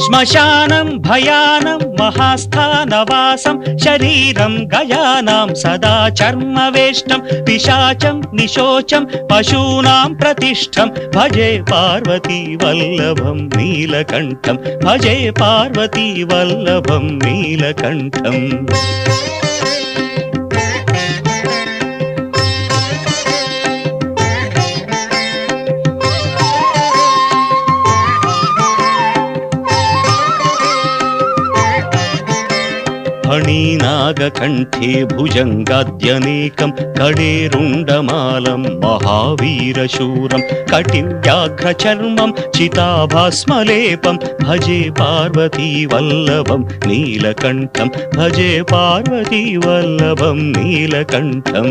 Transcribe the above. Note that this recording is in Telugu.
శ్మశానం భయానం మహాస్థానవాసం శరీరం గయానాం సదా చర్మవేష్టం పిశాచం నిశోచం పశూనాం ప్రతిష్టం భజే పార్వతీ వల్లభం నీలకంఠం భజే పార్వతీ వల్లభం నీలకంఠం. ఫణీనాగకంఠే భుజంగాద్యనేకం కడేరుండమాలం మహావీరశూరం కటివ్యాఘ్రచర్మం చితాభాస్మలేపం భజే పార్వతీ వల్లభం నీలకంఠం భజే పార్వతీ వల్లభం నీలకంఠం.